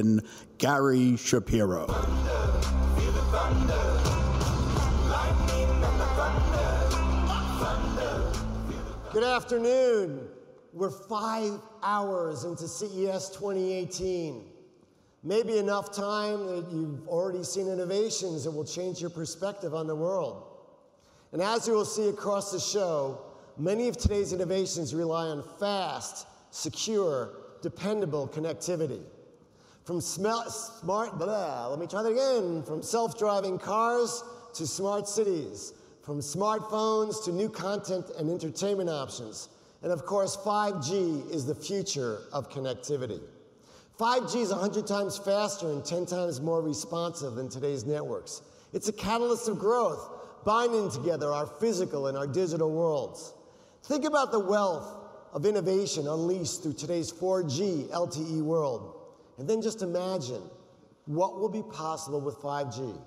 comedian Gary Shapiro. Good afternoon. We're 5 hours into CES 2018. Maybe enough time that you've already seen innovations that will change your perspective on the world. And as you will see across the show, many of today's innovations rely on fast, secure, dependable connectivity. From from self-driving cars to smart cities, from smartphones to new content and entertainment options. And of course, 5G is the future of connectivity. 5G is 100 times faster and 10 times more responsive than today's networks. It's a catalyst of growth, binding together our physical and our digital worlds. Think about the wealth of innovation unleashed through today's 4G LTE world. And then just imagine what will be possible with 5G.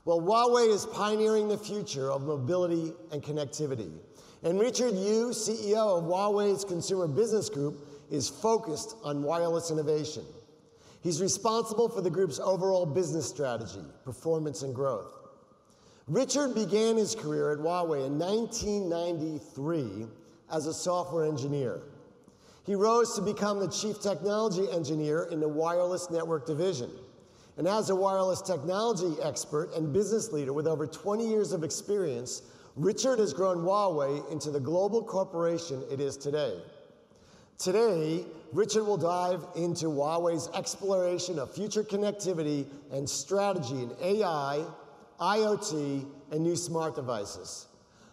Well, Huawei is pioneering the future of mobility and connectivity. And Richard Yu, CEO of Huawei's Consumer Business Group, is focused on wireless innovation. He's responsible for the group's overall business strategy, performance, and growth. Richard began his career at Huawei in 1993 as a software engineer. He rose to become the chief technology engineer in the wireless network division. And as a wireless technology expert and business leader with over 20 years of experience, Richard has grown Huawei into the global corporation it is today. Today, Richard will dive into Huawei's exploration of future connectivity and strategy in AI, IoT, and new smart devices.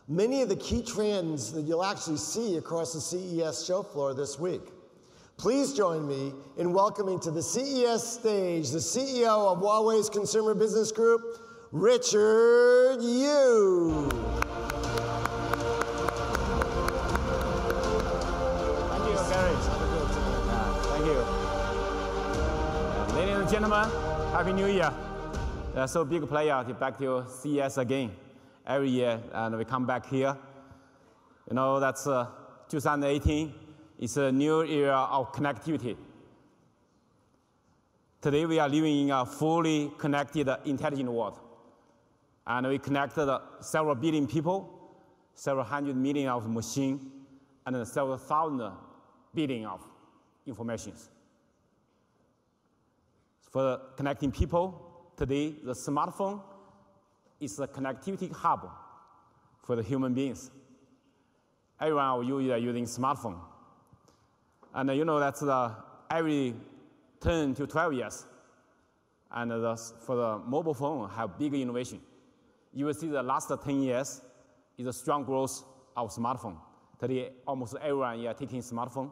Many of the key trends that you'll actually see across the CES show floor this week. Please join me in welcoming to the CES stage the CEO of Huawei's Consumer Business Group, Richard Yu. Thank you, Gary. Thank you. Ladies and gentlemen, Happy New Year. So big pleasure to back to CES again every year, and we come back here. You know, that's 2018. It's a new era of connectivity. Today we are living in a fully connected, intelligent world. And we connected several billion people, several hundred million of machines, and several thousand billion of informations. For connecting people, today the smartphone is a connectivity hub for the human beings. Everyone of you is using smartphone. And you know that's every 10 to 12 years. And for the mobile phone, have big innovation. You will see the last 10 years is a strong growth of smartphone. Today, almost everyone is taking smartphone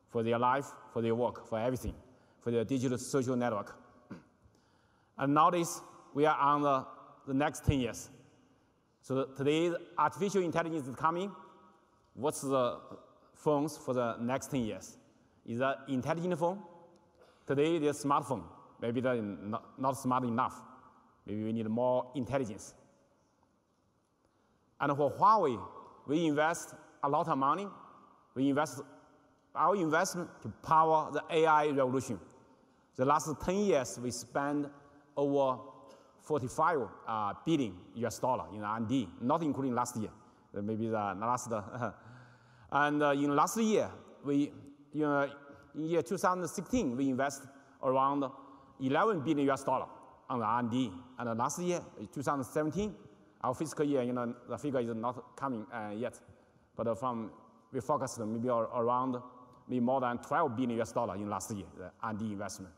for their life, for their work, for everything, for their digital social network. And nowadays, we are on the next 10 years. So today, artificial intelligence is coming. What's the phones for the next 10 years? Is that intelligent phone? Today, there's smartphone. Maybe they're not smart enough. Maybe we need more intelligence. And for Huawei, we invest a lot of money. We invest our investment to power the AI revolution. The last 10 years, we spent over $45 billion in R&D, not including last year. Maybe the last. And in last year, in year 2016, we invest around $11 billion on the R&D. And last year, 2017, our fiscal year, the figure is not coming yet. But we focused maybe around maybe more than $12 billion in last year, the R&D investment.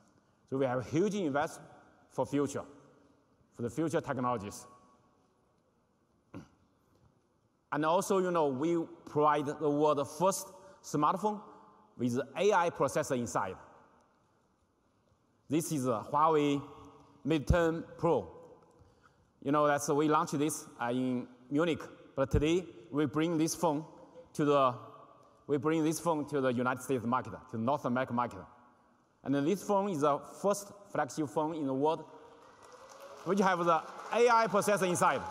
So we have a huge investment for future, for the future technologies. And also, we provide the world's first smartphone with AI processor inside. This is a Huawei Mate Pro. We launched this in Munich, but today we bring this phone to the United States market, to the North American market. And then this phone is the first flagship phone in the world which have the AI processor inside.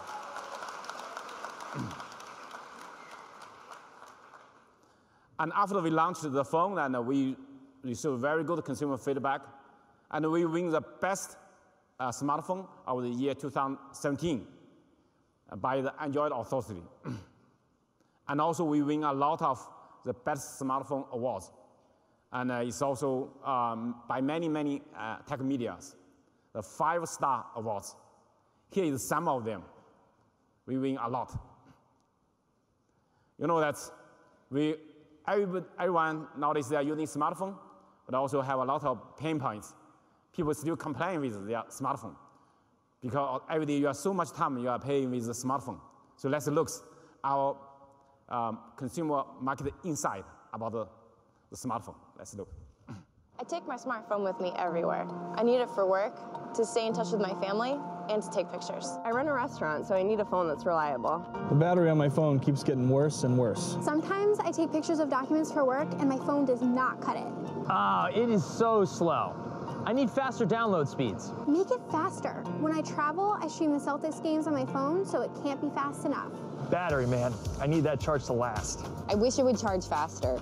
And after we launched the phone, and we received very good consumer feedback, And we win the best smartphone of the year 2017 by the Android Authority. And also we win a lot of the best smartphone awards. And it's also by many tech medias, the 5-star awards. Here is some of them. We win a lot. You know that everyone nowadays they are using smartphone, but also have a lot of pain points. People still complain with their smartphone because every day you have so much time you are paying with the smartphone. So let's look at our consumer market insight about the smartphone. Let's look. I take my smartphone with me everywhere. I need it for work, to stay in touch with my family, and to take pictures. I run a restaurant, so I need a phone that's reliable. The battery on my phone keeps getting worse and worse. Sometimes I take pictures of documents for work and my phone does not cut it. Ah, it is so slow. I need faster download speeds. Make it faster. When I travel, I stream the Celtics games on my phone, so it can't be fast enough. Battery, man. I need that charge to last. I wish it would charge faster.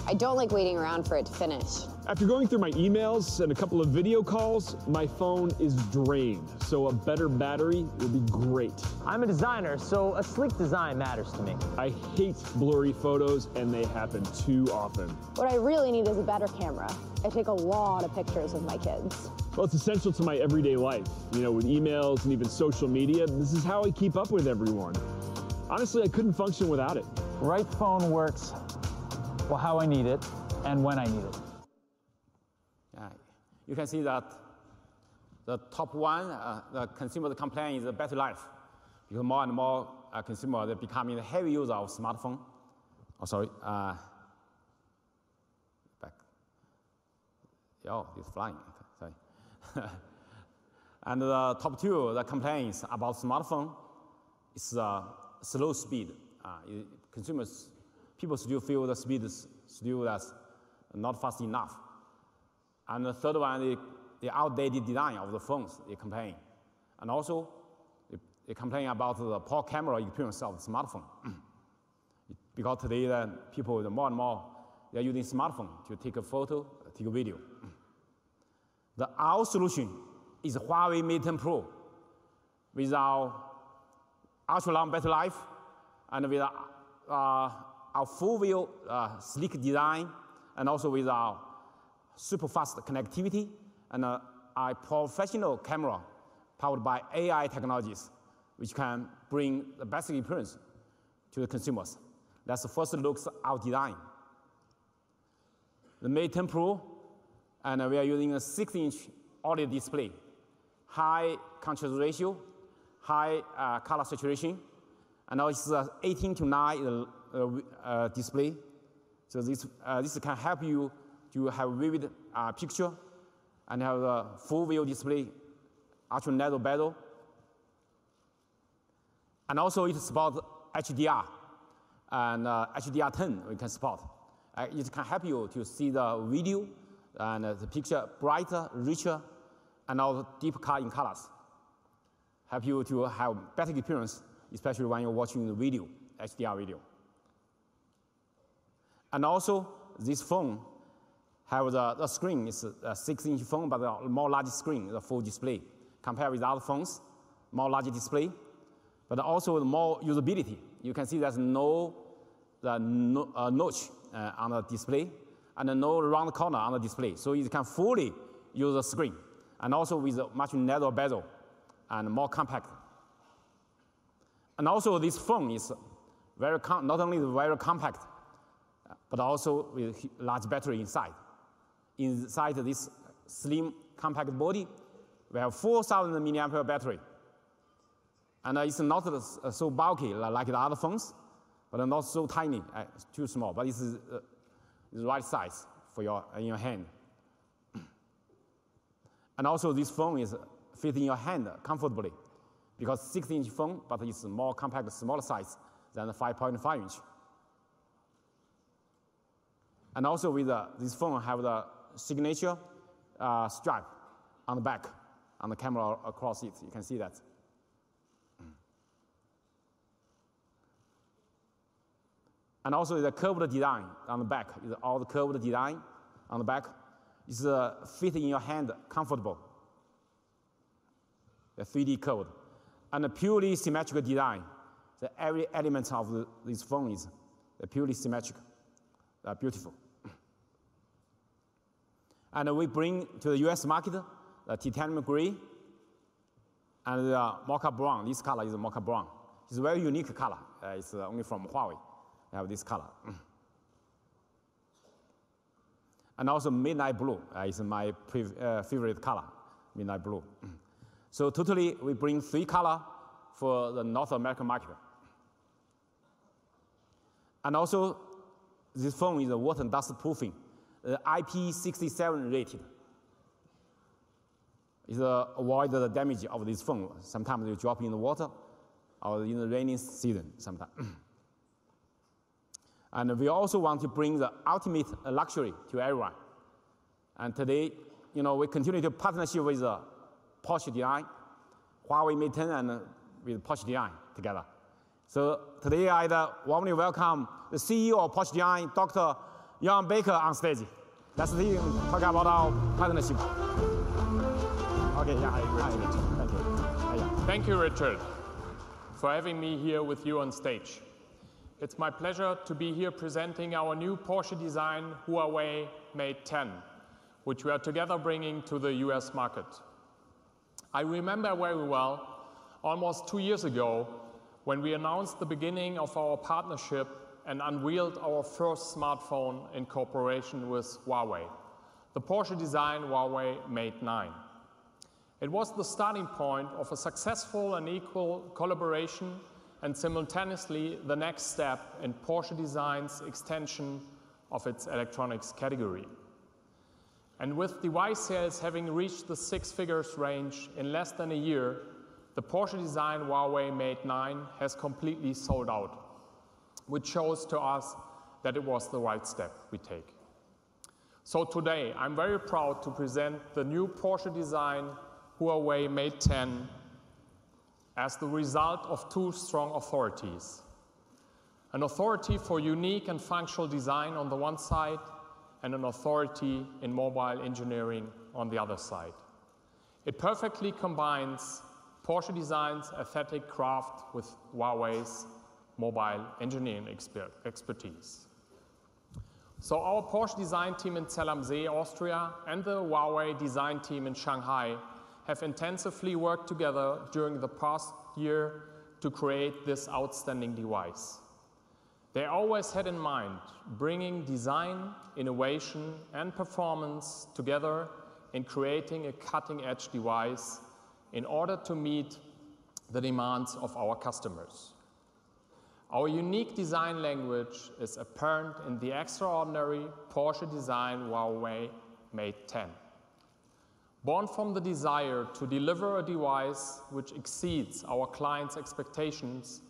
I don't like waiting around for it to finish. After going through my emails and a couple of video calls, my phone is drained, so a better battery would be great. I'm a designer, so a sleek design matters to me. I hate blurry photos, and they happen too often. What I really need is a better camera. I take a lot of pictures of my kids. Well, it's essential to my everyday life. You know, with emails and even social media, this is how I keep up with everyone. Honestly, I couldn't function without it. Right phone works well how I need it and when I need it. You can see that the top one, the consumer complaint is the battery life. Because more and more consumers are becoming a heavy user of smartphone. Oh, sorry. Back. Oh, it's flying. Sorry. And the top two, the complaints about smartphone is slow speed. People still feel the speed is still that's not fast enough. And the third one, the outdated design of the phones, they complain. And also, they complain about the poor camera experience of the smartphone. Because today, people more and more, they're using smartphone to take a photo, take a video. Our solution is Huawei Mate 10 Pro with our ultra-long battery life and with our full-view sleek design, and also with our super fast connectivity and a professional camera powered by AI technologies, which can bring the best experience to the consumers. Let's first look at our design. The Mate 10 Pro, and we are using a 6-inch OLED display, high contrast ratio, high color saturation, and now it's 18:9 display. So this can help you to have vivid picture and have a full view display, ultra narrow bezel. And also it supports HDR, and HDR10 we can support. It can help you to see the video and the picture brighter, richer, and also deep cut in colors. Help you to have better experience, especially when you're watching the video, HDR video. And also, this phone has the screen is a 6-inch phone, but a more large screen, the full display. Compared with other phones, more large display, but also more usability. You can see there's no notch on the display, and no round corner on the display. So you can fully use the screen, and also with a much narrower bezel and more compact. And also this phone is not only very compact, but also with large battery inside. Inside this slim, compact body, we have 4,000 milliampere battery. And it's not so bulky like the other phones, but not so tiny, too small, but it's the right size for in your hand. And also this phone is fit in your hand comfortably, because 6-inch phone, but it's more compact, smaller size than the 5.5 inch. And also with this phone have the signature stripe on the back, on the camera across it. You can see that. And also the curved design on the back, is all the curved design on the back. It's fit in your hand, comfortable. The 3D code. And a purely symmetrical design. So every element of this phone is purely symmetric. Beautiful. And we bring to the US market the titanium gray and the mocha brown. This color is mocha brown. It's a very unique color. It's only from Huawei. I have this color. And also midnight blue is my favorite color, midnight blue. So totally, we bring 3 colors for the North American market. And also, this phone is water and dust proofing, IP67 rated. It avoid the damage of this phone. Sometimes you drop in the water, or in the rainy season sometimes. And we also want to bring the ultimate luxury to everyone. And today, we continue to partnership with Porsche Design, Huawei Mate 10, and with Porsche Design together. So today, I'd warmly welcome the CEO of Porsche Design, Dr. Jan Baker, on stage. Let's talk about our partnership. Okay, yeah, thank you. Thank you, Richard, for having me here with you on stage. It's my pleasure to be here presenting our new Porsche design Huawei Mate 10, which we are together bringing to the US market. I remember very well, almost 2 years ago, when we announced the beginning of our partnership and unveiled our first smartphone in cooperation with Huawei, the Porsche design Huawei Mate 9. It was the starting point of a successful and equal collaboration and simultaneously the next step in Porsche Design's extension of its electronics category. And with device sales having reached the 6 figures range in less than a year, the Porsche Design Huawei Mate 9 has completely sold out, which shows to us that it was the right step we take. So today, I'm very proud to present the new Porsche Design Huawei Mate 10 as the result of 2 strong authorities. An authority for unique and functional design on the one side, and an authority in mobile engineering on the other side. It perfectly combines Porsche Design's aesthetic craft with Huawei's mobile engineering expertise. So our Porsche design team in Zell am See, Austria, and the Huawei design team in Shanghai have intensively worked together during the past year to create this outstanding device. They always had in mind bringing design, innovation, and performance together in creating a cutting-edge device in order to meet the demands of our customers. Our unique design language is apparent in the extraordinary Porsche design Huawei Mate 10. Born from the desire to deliver a device which exceeds our clients' expectations,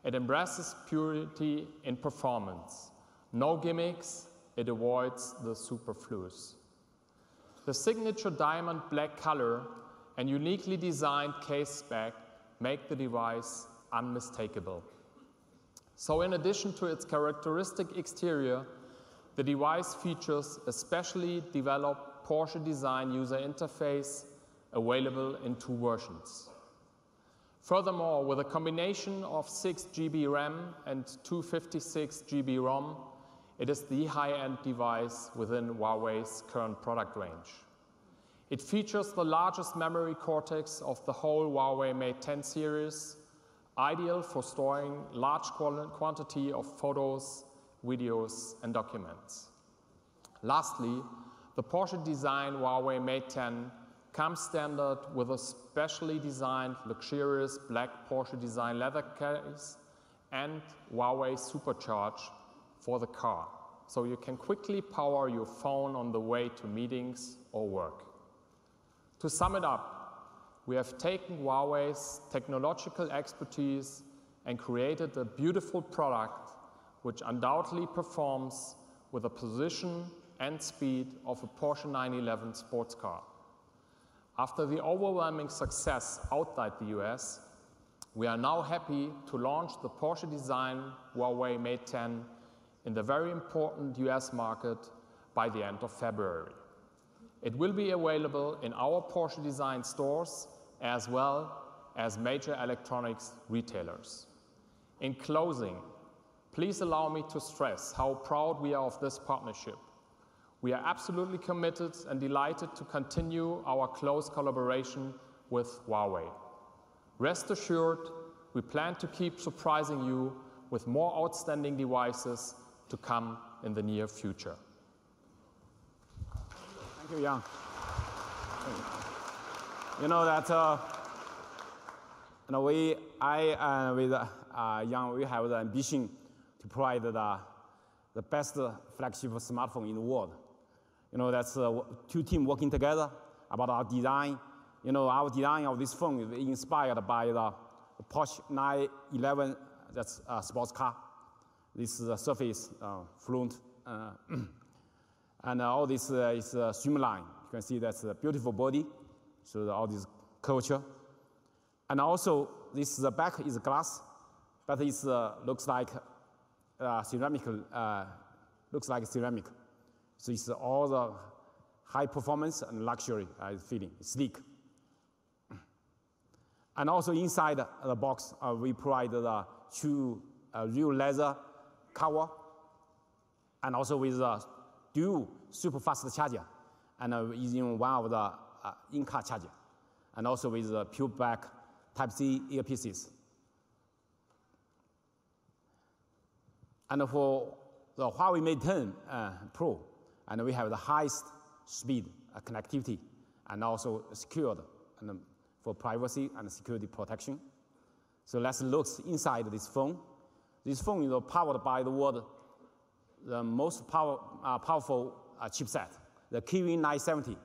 it embraces purity in performance. No gimmicks, it avoids the superfluous. The signature diamond black color and uniquely designed case spec make the device unmistakable. So in addition to its characteristic exterior, the device features a specially developed Porsche design user interface available in 2 versions. Furthermore, with a combination of 6 GB RAM and 256 GB ROM, it is the high-end device within Huawei's current product range. It features the largest memory cortex of the whole Huawei Mate 10 series, ideal for storing large quantity of photos, videos, and documents. Lastly, the Porsche design Huawei Mate 10 comes standard with a specially designed luxurious black Porsche design leather case and Huawei Supercharge for the car, so you can quickly power your phone on the way to meetings or work. To sum it up, we have taken Huawei's technological expertise and created a beautiful product which undoubtedly performs with a position and speed of a Porsche 911 sports car. After the overwhelming success outside the US, we are now happy to launch the Porsche design Huawei Mate 10 in the very important US market by the end of February. It will be available in our Porsche Design stores as well as major electronics retailers. In closing, please allow me to stress how proud we are of this partnership. We are absolutely committed and delighted to continue our close collaboration with Huawei. Rest assured, we plan to keep surprising you with more outstanding devices to come in the near future. Thank you, Yang. You know that with Yang, we have the ambition to provide the best flagship smartphone in the world. You know, that's two teams working together about our design. You know, our design of this phone is inspired by the Porsche 911, that's a sports car. This is a surface fluent. And all this is streamlined. You can see that's a beautiful body, so all this curvature. And also, this back is glass, but it looks like ceramic. Looks like ceramic. So it's all the high performance and luxury feeling, sleek. And also inside the box, we provide the true real leather cover, and also with a dual super fast charger, and using one of the in-car charger, and also with pure black Type-C earpieces. And for the Huawei Mate 10 Pro, and we have the highest speed connectivity, and also secured and for privacy and security protection. So let's look inside this phone. This phone is powered by the most powerful chipset, the Kirin 970.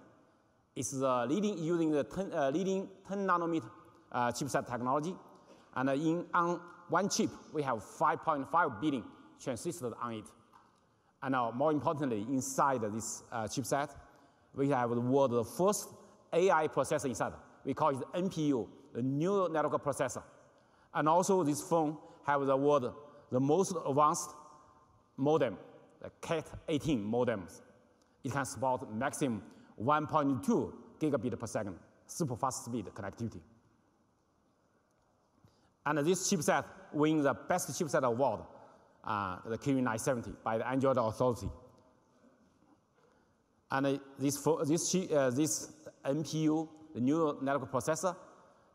It's using the leading 10 nanometer chipset technology. And on one chip, we have 5.5 billion transistors on it. And more importantly, inside this chipset, we have the world's first AI processor inside. We call it NPU, the neural network processor. And also this phone has the most advanced modem, the Cat18 modems. It can support maximum 1.2 gigabit per second, super fast speed connectivity. And this chipset wins the best chipset award, the Kirin 970, by the Android Authority. And this NPU, the neural network processor,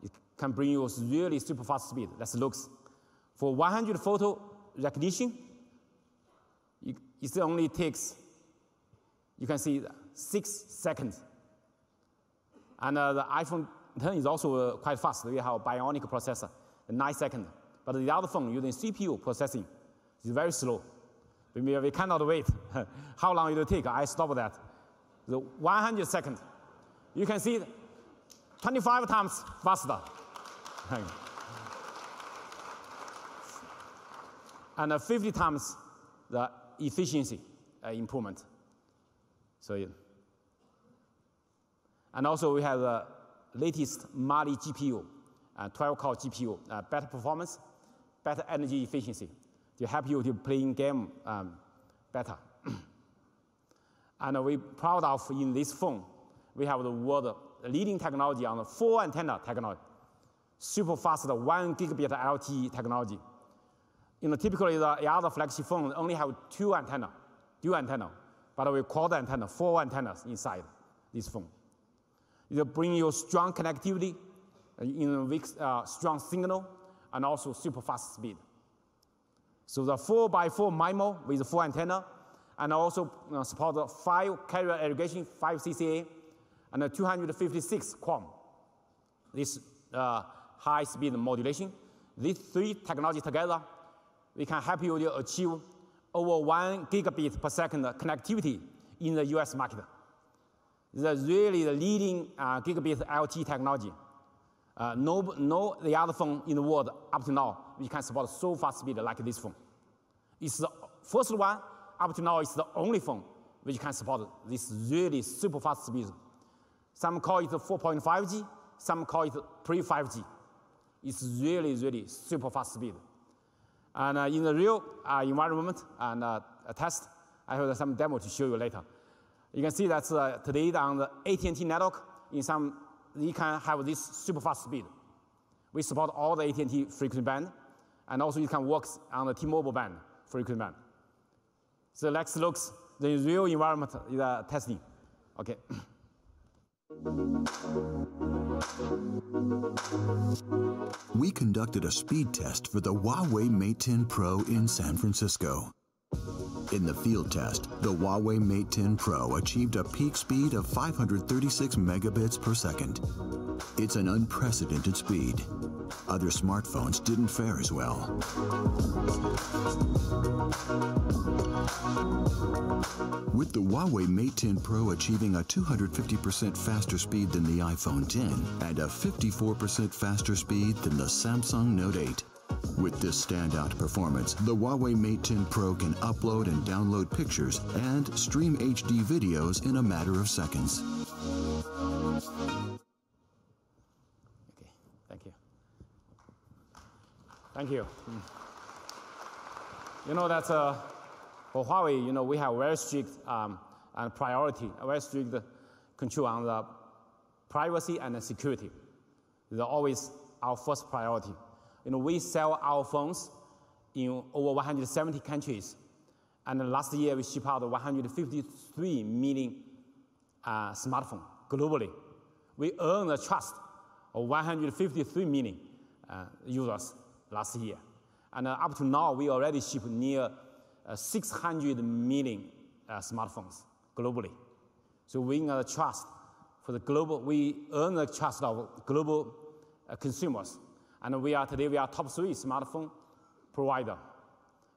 it can bring you really super fast speed. Let's look. For 100 photo recognition, it only takes, you can see, 6 seconds. And the iPhone 10 is also quite fast. We have a bionic processor, 9 seconds. But the other phone using CPU processing is very slow. We cannot wait. How long it will take? I stop that. The 100 seconds. You can see 25 times faster. And 50 times the efficiency improvement. So, yeah. And also we have the latest Mali GPU, 12-core GPU, better performance, better energy efficiency to help you to play game better. And we're proud of in this phone, we have the world leading technology on the 4 antenna technology, super fast 1 gigabit LTE technology. You know, typically the other flagship phone only have dual antenna, but we quad antenna, 4 antennas inside this phone. It will bring you strong connectivity, strong signal, and also super fast speed. So the 4x4 MIMO with the 4 antenna, and also support 5 carrier aggregation, 5 CCA, and 256 QAM. This high-speed modulation. These 3 technologies together, we can help you to achieve over 1 gigabit per second connectivity in the US market. This is really the leading gigabit LTE technology. No the other phone in the world up to now, we can support so fast speed like this phone. It's the first one, up to now, it's the only phone which can support this really super fast speed. Some call it 4.5G, some call it pre-5G. It's really, really super fast speed. And in the real environment and test, I have some demo to show you later. You can see that today on the AT&T network, you can have this super fast speed. We support all the AT&T frequency band, and also you can work on the T-Mobile band, frequency band. So let's look the real environment testing. Okay. We conducted a speed test for the Huawei Mate 10 Pro in San Francisco. In the field test, the Huawei Mate 10 Pro achieved a peak speed of 536 megabits per second. It's an unprecedented speed. Other smartphones didn't fare as well. With the Huawei Mate 10 Pro achieving a 250% faster speed than the iPhone 10 and a 54% faster speed than the Samsung Note 8. With this standout performance, the Huawei Mate 10 Pro can upload and download pictures and stream HD videos in a matter of seconds. Okay, thank you. Thank you. You know that for Huawei, you know, we have very strict and priority, a very strict control on the privacy and the security. These are always our first priority. You know, we sell our phones in over 170 countries. And last year, we shipped out 153 million smartphones globally. We earned the trust of 153 million users last year. And up to now, we already shipped near 600 million smartphones globally. So we earn the trust for the global, we earn the trust of global consumers. And today we are top 3 smartphone provider.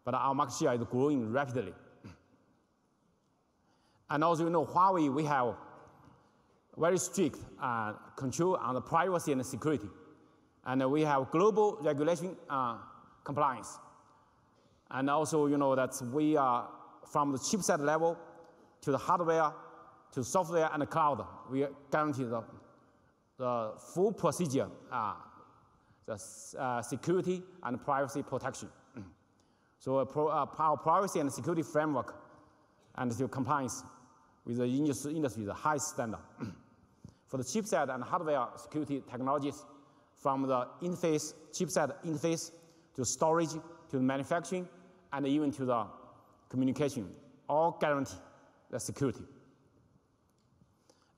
But our market share is growing rapidly. And also, you know, Huawei, we have very strict control on the privacy and the security. And we have global regulation compliance. And also, you know, that we are from the chipset level to the hardware, to software and the cloud, we guarantee the full procedure, the security and privacy protection. So our privacy and security framework and the compliance with the industry the highest standard. For the chipset and hardware security technologies, from the interface, chipset interface, to storage, to the manufacturing, and even to the communication, all guarantee the security.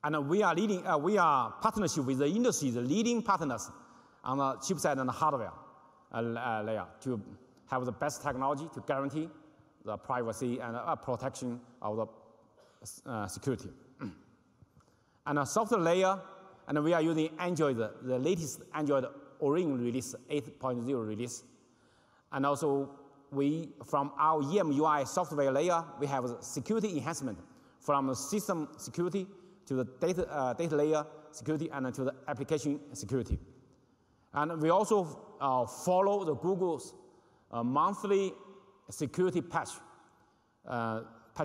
And we are partnership with the industry, the leading partners on the chipset and the hardware layer to have the best technology to guarantee the privacy and protection of the security. And the software layer, and we are using Android, the latest Android Orin release, 8.0 release. And also, from our EMUI software layer, we have security enhancement from the system security to the data layer security and to the application security. And we also follow the Google's monthly security patch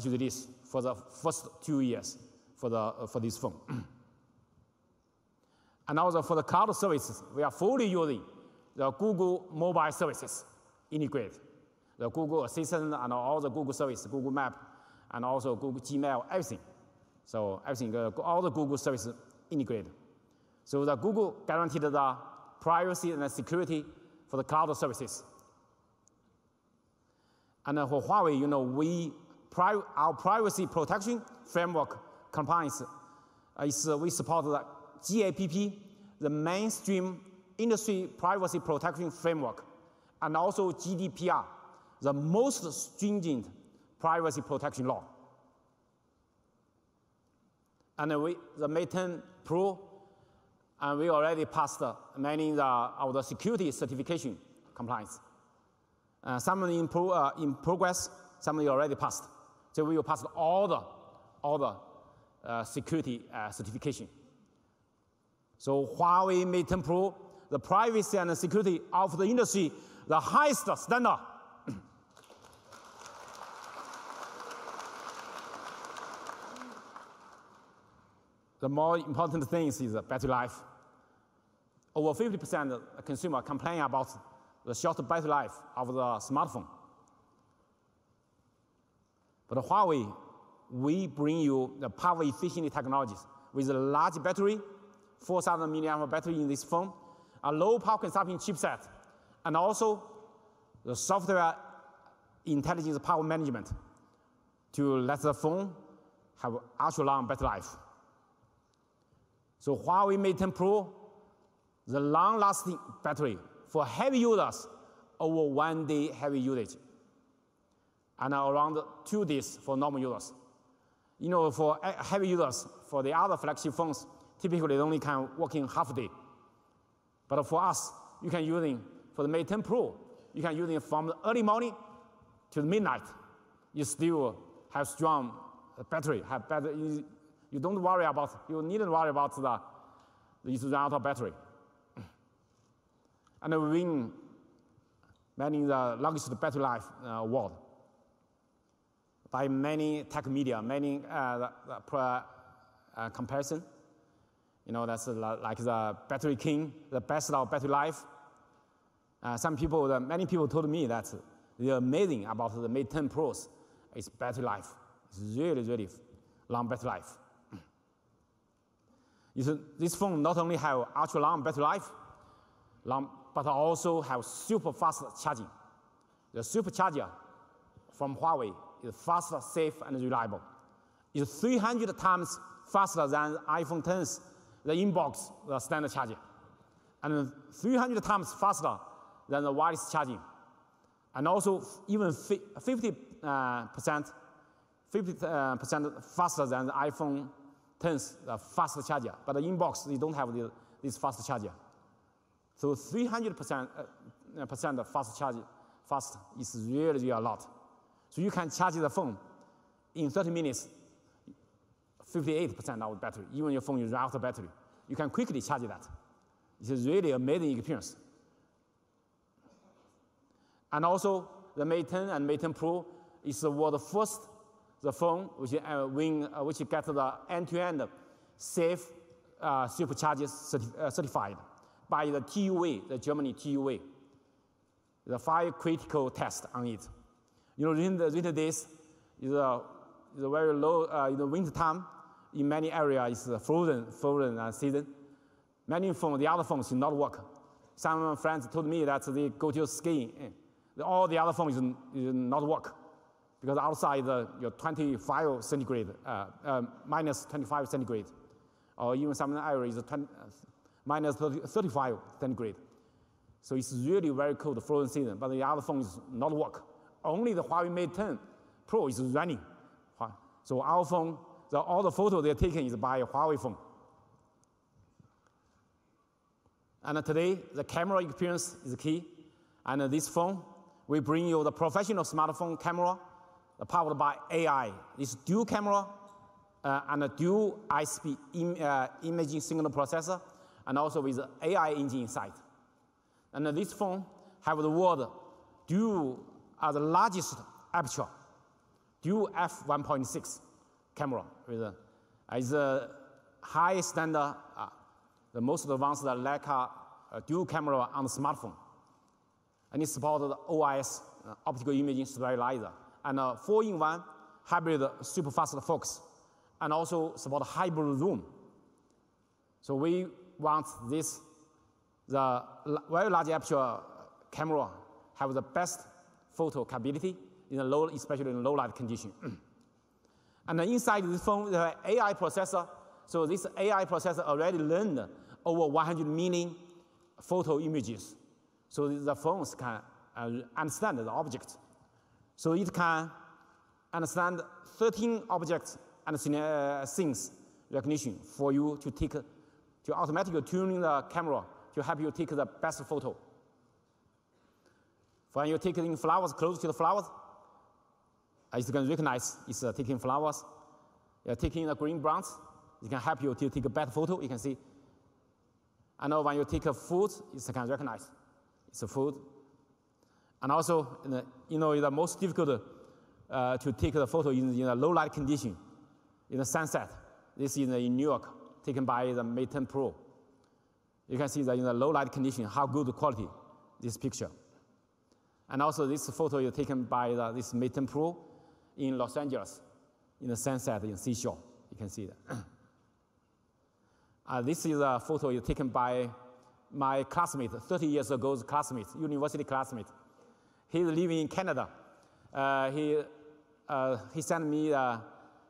release for the first 2 years for this phone. And also for the cloud services, we are fully using the Google mobile services integrated. The Google Assistant and all the Google services, Google Map, and also Google Gmail, everything. So everything, all the Google services integrated. So the Google guaranteed the privacy and the security for the cloud services. And for Huawei, you know, our privacy protection framework compliance is we support the GAPP, the mainstream industry privacy protection framework, and also GDPR, the most stringent privacy protection law. And the Mate 10 Pro, and we already passed many of the security certification compliance. Some in progress, some we already passed. So we will pass all the security certification. So Huawei Mate 10 Pro, the privacy and the security of the industry, the highest standard. The more important thing is battery life. Over 50% of consumers complain about the short battery life of the smartphone. But Huawei we bring you the power efficient technologies with a large battery, 4,000 milliamp battery in this phone, a low power consumption chipset, and also the software intelligence power management to let the phone have ultra-long battery life. So Huawei Mate 10 Pro, the long-lasting battery for heavy users over 1 day heavy usage, and around 2 days for normal users. You know, for heavy users, for the other flagship phones, typically they only can work in half a day. But for us, you can use it for the Mate 10 Pro. You can use it from the early morning to midnight. You still have strong battery. You don't worry about. You needn't worry about the run out of battery. And we win many the longest battery life award by many tech media, many comparison. You know, that's like the battery king, the best of battery life. Many people told me that they're amazing about the Mate 10 Pro's. It's battery life. It's really, really long battery life. This phone not only have ultra long battery life, but also have super fast charging. The supercharger from Huawei is fast, safe, and reliable. It's 300 times faster than iPhone X's, the inbox, the standard charger, and 300 times faster than the wireless charging, and also even 50% faster than the iPhone X's fast charger. But the inbox, they don't have this fast charger. So 300% fast charge, is really, really a lot. So you can charge the phone in 30 minutes, 58% of battery. Even your phone is out of battery, you can quickly charge that. It's a really amazing experience. And also, the Mate 10 and Mate 10 Pro is the world's first phone which gets the end-to-end safe supercharger certified by the TUV, the Germany TUV. The 5 critical tests on it. You know, in the winter days, is very low. In the winter time, in many areas, it's frozen season. Many phones, the other phones, do not work. Some friends told me that they go to skiing. All the other phones is not work because outside you're 25 centigrade, minus 25 centigrade, or even some areas minus 35 centigrade. So it's really very cold frozen season, but the other phones not work. Only the Huawei Mate 10 Pro is running. So our phone, all the photos they're taking is by a Huawei phone. And today, the camera experience is key. And this phone, we bring you the professional smartphone camera powered by AI. This dual camera and a dual high-speed imaging signal processor, and also with the AI engine inside. And this phone have the world the largest aperture, dual f1.6 camera with a high standard, the most advanced Leica dual camera on the smartphone. And it supports the OIS, optical imaging stabilizer, and a 4-in-1 hybrid super fast focus, and also support hybrid zoom. So we want the very large aperture camera have the best photo capability in especially in low light condition. And inside this phone, the AI processor. So this AI processor already learned over 100 million photo images. So the phones can understand the object. So it can understand 13 objects and things recognition for you to automatically tune the camera to help you take the best photo. When you're taking flowers close to the flowers, it's going to recognize it's taking flowers. You're taking the green browns, it can help you to take a better photo, you can see. And when you take a food, it can recognize it's a food. And also, the most difficult to take the photo in a low light condition, in the sunset. This is in New York, taken by the Mate 10 Pro. You can see that in the low light condition, how good quality this picture. And also this photo is taken by this Mate 10 Pro in Los Angeles. in the sunset in seashore. You can see that. This is a photo taken by my classmate, 30 years ago's classmate, university classmate. He's living in Canada. He sent me the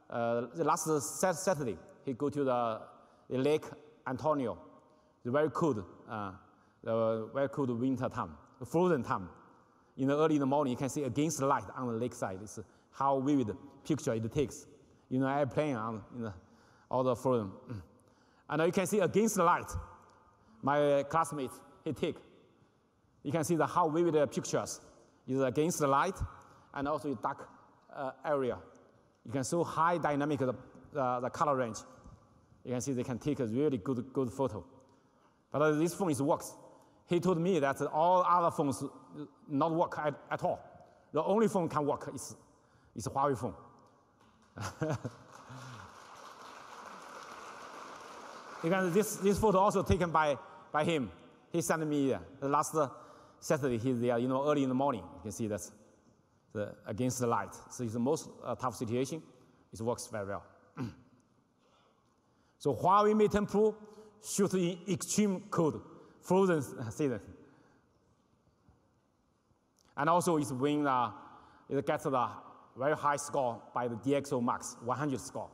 last Saturday. He go to the Lake Antonio. It's very cold, very cold winter time, frozen time. In the early in the morning, you can see against the light on the lakeside. It's how vivid picture it takes. You know, airplane on all the frozen. And you can see against the light, my classmate, he take. You can see how vivid the pictures is against the light and also in dark area. You can show high dynamic the color range. You can see they can take a really good photo. But this phone works. He told me that all other phones not work at all. The only phone can work is Huawei phone. This photo also taken by him. He sent me the last Saturday. He's there, early in the morning. You can see that's against the light. So it's the most tough situation. It works very well. So Huawei Mate 10 Pro shoots in extreme cold, frozen season. And also it gets the very high score by the DxO Max, 100 score.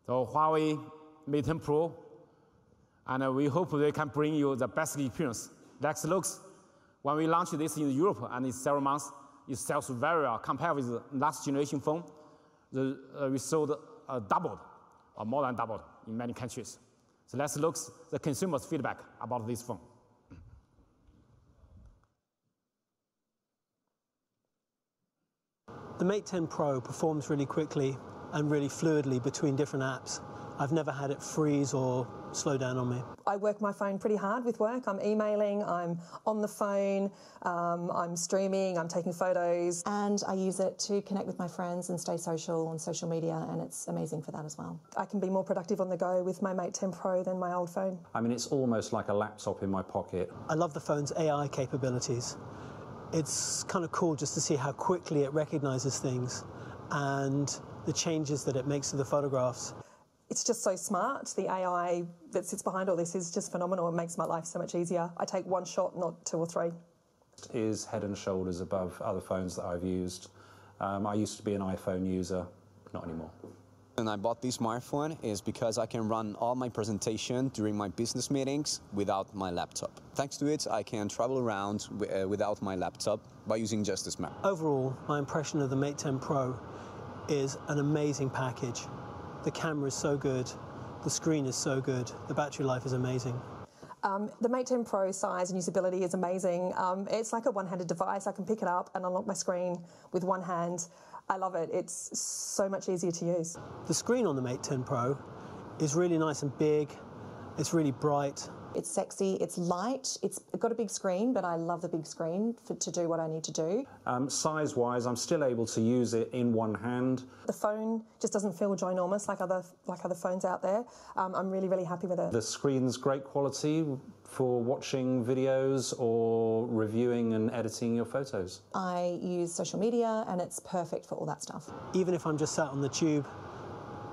So Huawei Mate 10 Pro, and we hope they can bring you the best experience. Next looks, when we launched this in Europe and in several months, it sells very well compared with the last generation phone. We sold doubled, or more than doubled in many countries. So let's look at the consumers' feedback about this phone. The Mate 10 Pro performs really quickly and really fluidly between different apps. I've never had it freeze or slow down on me. I work my phone pretty hard with work. I'm emailing, I'm on the phone, I'm streaming, I'm taking photos. And I use it to connect with my friends and stay social on social media, and it's amazing for that as well. I can be more productive on the go with my Mate 10 Pro than my old phone. I mean, it's almost like a laptop in my pocket. I love the phone's AI capabilities. It's kind of cool just to see how quickly it recognizes things and the changes that it makes to the photographs. It's just so smart. The AI that sits behind all this is just phenomenal. It makes my life so much easier. I take one shot, not two or three. It is head and shoulders above other phones that I've used. I used to be an iPhone user, not anymore. And I bought this smartphone is because I can run all my presentation during my business meetings without my laptop. Thanks to it, I can travel around without my laptop by using just this map. Overall, my impression of the Mate 10 Pro is an amazing package. The camera is so good, the screen is so good, the battery life is amazing. The Mate 10 Pro size and usability is amazing. It's like a one-handed device. I can pick it up and unlock my screen with one hand. I love it. It's so much easier to use. The screen on the Mate 10 Pro is really nice and big. It's really bright. It's sexy, it's light, it's got a big screen, but I love the big screen to do what I need to do. Size-wise, I'm still able to use it in one hand. The phone just doesn't feel ginormous like other phones out there. I'm really, really happy with it. The screen's great quality for watching videos or reviewing and editing your photos. I use social media and it's perfect for all that stuff. Even if I'm just sat on the tube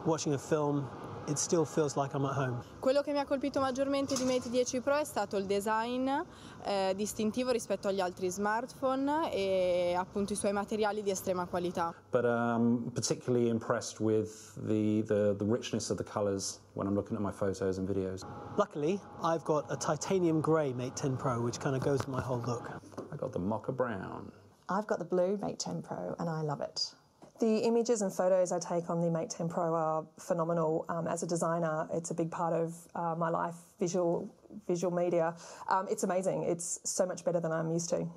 watching a film, it still feels like I'm at home. Quello che mi ha colpito maggiormente di Mate 10 Pro è stato il design distintivo rispetto agli altri smartphone e appunto I suoi materiali di estrema qualità. But I'm particularly impressed with the richness of the colors when I'm looking at my photos and videos. Luckily, I've got a titanium grey Mate 10 Pro, which kind of goes with my whole look. I got the mocha brown. I've got the blue Mate 10 Pro and I love it. The images and photos I take on the Mate 10 Pro are phenomenal. As a designer, it's a big part of my life, visual media. It's amazing. It's so much better than I'm used to.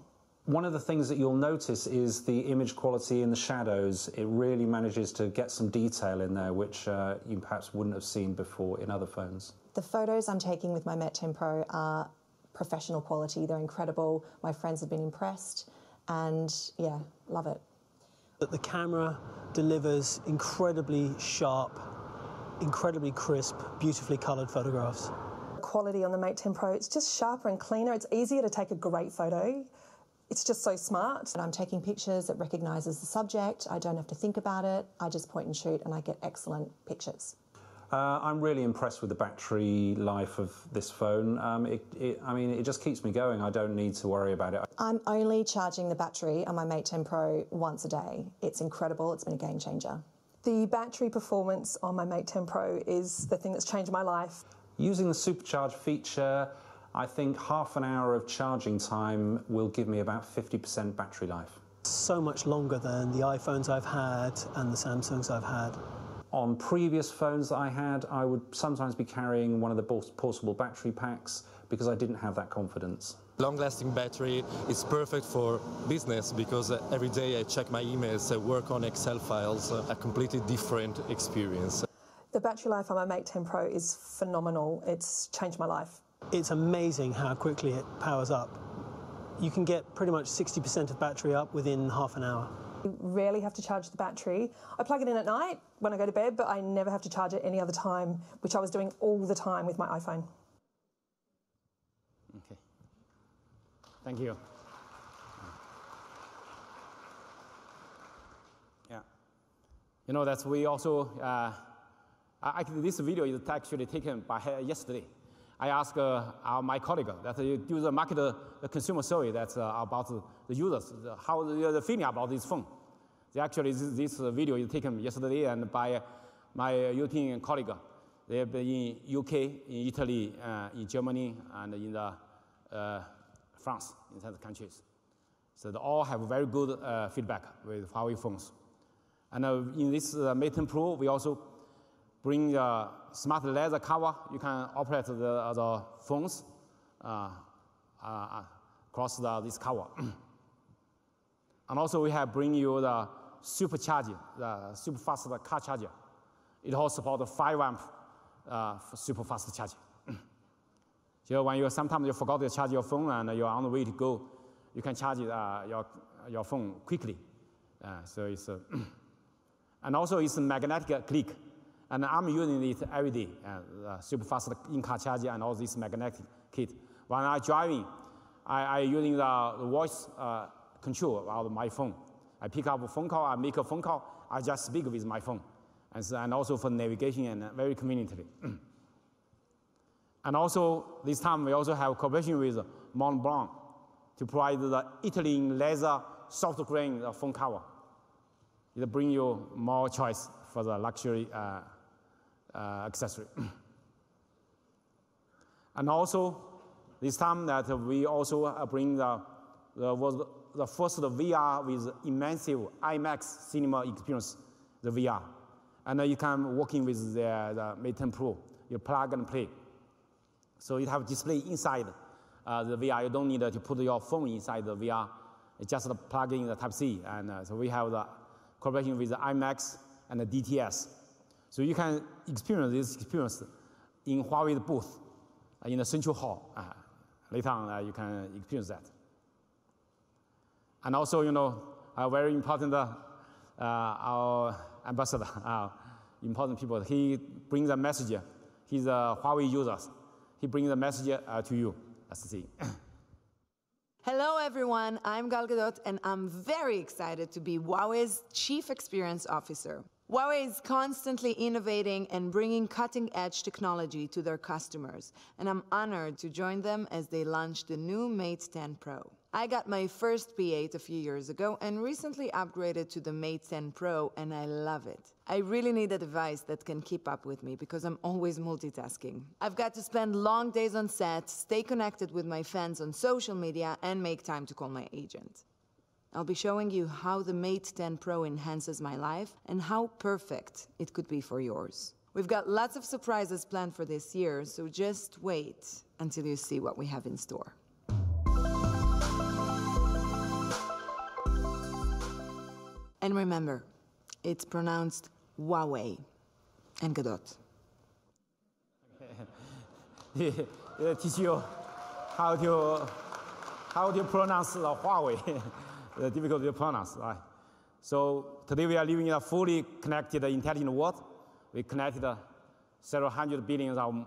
One of the things that you'll notice is the image quality in the shadows. It really manages to get some detail in there, which you perhaps wouldn't have seen before in other phones. The photos I'm taking with my Mate 10 Pro are professional quality. They're incredible. My friends have been impressed, and yeah, love it. That the camera delivers incredibly sharp, incredibly crisp, beautifully coloured photographs. The quality on the Mate 10 Pro, it's just sharper and cleaner. It's easier to take a great photo It's just so smart. And I'm taking pictures, it recognises the subject, I don't have to think about it, I just point and shoot and I get excellent pictures. I'm really impressed with the battery life of this phone. I mean, it just keeps me going. I don't need to worry about it. I'm only charging the battery on my Mate 10 Pro once a day. It's incredible, it's been a game changer. The battery performance on my Mate 10 Pro is the thing that's changed my life. Using the supercharge feature, I think half an hour of charging time will give me about 50% battery life. So much longer than the iPhones I've had and the Samsungs I've had. On previous phones that I had, I would sometimes be carrying one of the portable battery packs because I didn't have that confidence. Long-lasting battery is perfect for business because every day I check my emails, I work on Excel files, a completely different experience. The battery life on my Mate 10 Pro is phenomenal. It's changed my life. It's amazing how quickly it powers up. You can get pretty much 60% of battery up within half an hour. I rarely have to charge the battery. I plug it in at night when I go to bed, but I never have to charge it any other time, which I was doing all the time with my iPhone. Okay. Thank you. Yeah. You know, that's we also, this video is actually taken by yesterday. I asked my colleague that do the market the consumer survey that's about the users, how they're feeling about this phone. They actually, this video is taken yesterday and by my European colleague. They've been in UK, in Italy, in Germany, and in France, in other countries. So they all have very good feedback with Huawei phones. And in this Mate 10 Pro, we also bring the smart leather cover. You can operate the phones across this cover. And also we have bring you the supercharger, the super fast car charger. It also supports 5 amp super fast charging. So when sometimes you forgot to charge your phone and you're on the way to go, you can charge your phone quickly. So it's and also it's a magnetic click. And I'm using it every day, super fast in-car charger and all this magnetic kit. When I'm driving, I'm using the voice control of my phone. I pick up a phone call, I make a phone call, I just speak with my phone. And also for navigation and very conveniently. And also, this time we also have cooperation with Montblanc to provide the Italian leather soft grain phone cover. It brings you more choice for the luxury accessory. And also, this time that we also bring the first VR with immersive IMAX cinema experience, the VR. And you can working with the Mate 10 Pro. You plug and play. So you have display inside the VR. You don't need to put your phone inside the VR. It's just plug in the Type-C. And so we have the cooperation with the IMAX and the DTS. So you can experience this experience in Huawei booth in the Central Hall. Later on, you can experience that. And also, you know, very important, our ambassador, important people, he brings a message. He's a Huawei user. He brings a message to you. Let's see. Hello, everyone. I'm Gal Gadot, and I'm very excited to be Huawei's Chief Experience Officer. Huawei is constantly innovating and bringing cutting-edge technology to their customers, and I'm honored to join them as they launch the new Mate 10 Pro. I got my first P8 a few years ago and recently upgraded to the Mate 10 Pro, and I love it. I really need a device that can keep up with me because I'm always multitasking. I've got to spend long days on set, stay connected with my fans on social media, and make time to call my agent. I'll be showing you how the Mate 10 Pro enhances my life and how perfect it could be for yours. We've got lots of surprises planned for this year, so just wait until you see what we have in store. And remember, it's pronounced Huawei and Gadot. Teach you how to pronounce the Huawei. Difficult to pronounce, right? So today we are living in a fully connected, intelligent world. We connected several hundred billions of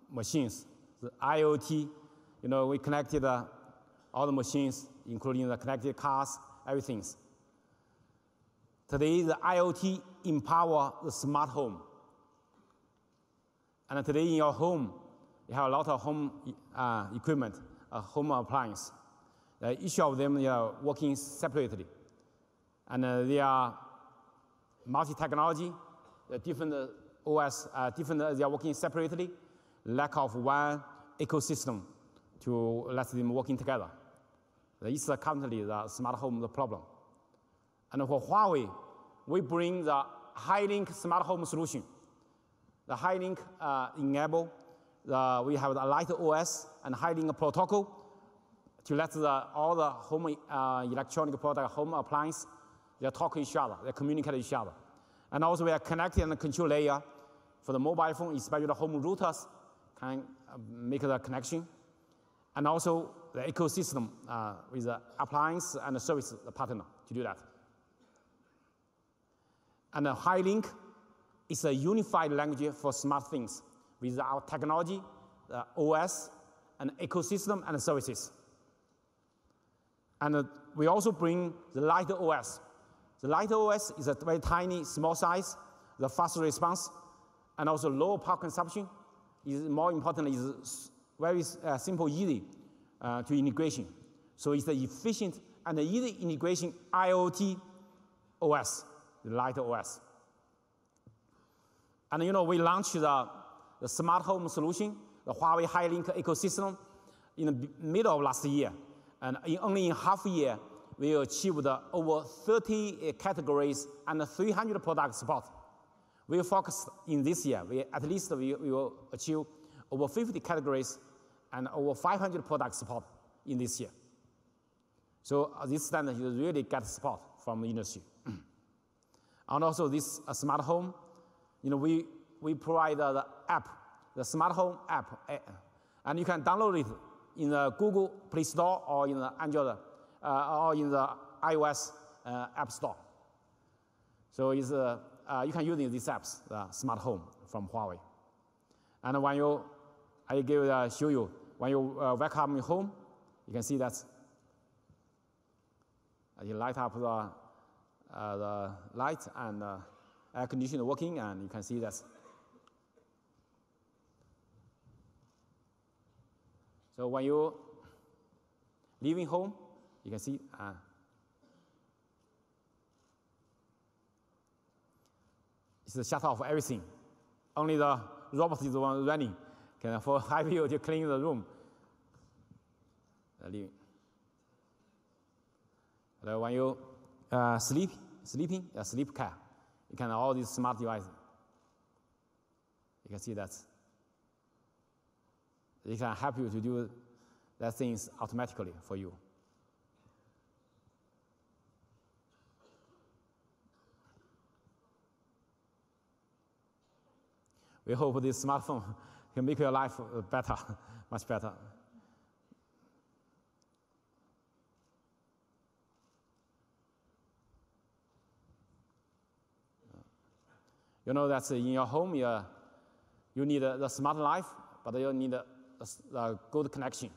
machines. The IoT, you know, we connected all the machines, including the connected cars, everything. Today, the IoT empower the smart home. And today in your home, you have a lot of home equipment, home appliance. Each of them they are working separately. And they are multi-technology, different OS, they are working separately, lack of one ecosystem to let them working together. This is currently the smart home problem. And for Huawei, we bring the high-link smart home solution. The high-link enable, we have the light OS and high-link protocol to let all the home electronic product, home appliance, they talk to each other, they communicate with each other. And also we are connecting the control layer for the mobile phone, especially the home routers can make the connection. And also the ecosystem with the appliance and the service partner to do that. And the high-link is a unified language for smart things with our technology, the OS, and ecosystem and services. And we also bring the light OS. The light OS is a very tiny, small size, the fast response, and also low power consumption. Is more important, is very simple, easy to integration. So it's the efficient and easy integration IoT OS, the light OS. And we launched the smart home solution, the Huawei high-link ecosystem, in the middle of last year. And only in half a year, we achieved over 30 categories and 300 product support. We focused in this year, at least we will achieve over 50 categories and over 500 product support in this year. So this standard really get support from the industry. And also this smart home, we provide the app, the smart home app, and you can download it in the Google Play Store or in the Android or in the iOS App Store. So it's, you can use these apps, the smart home from Huawei. And when I show you, when you welcome your home, you can see that you light up the light and air conditioner working, and you can see that. So when you leaving home, you can see it's the shut off everything. Only the robot is the one running. For high view to clean the room. When you sleeping, sleep care. You can all these smart devices. You can see that. They can help you to do that things automatically for you. We hope this smartphone can make your life better, much better. You know that in your home, you need the smart life, but you need a good connection.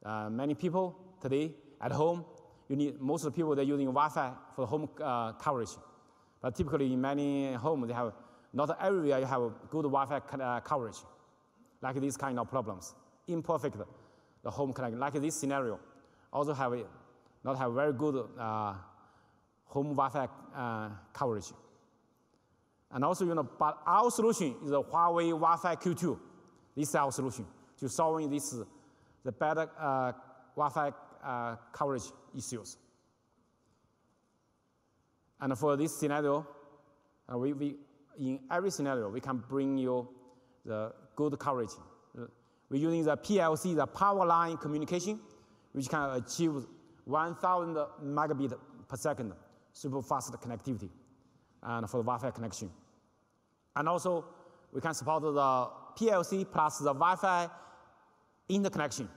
Many people today at home, most of the people, they're using Wi-Fi for home coverage. But typically in many homes, they have, not everywhere you have good Wi-Fi coverage. Like these kind of problems. Imperfect, the home connection. Like this scenario, also not have very good home Wi-Fi coverage. And also, but our solution is a Huawei Wi-Fi Q2. This is our solution to solving the better Wi-Fi coverage issues. And for this scenario, in every scenario, we can bring you the good coverage. We're using the PLC, the power line communication, which can achieve 1,000 megabit per second super fast connectivity and for the Wi-Fi connection. And also, we can support the PLC plus the Wi-Fi interconnection.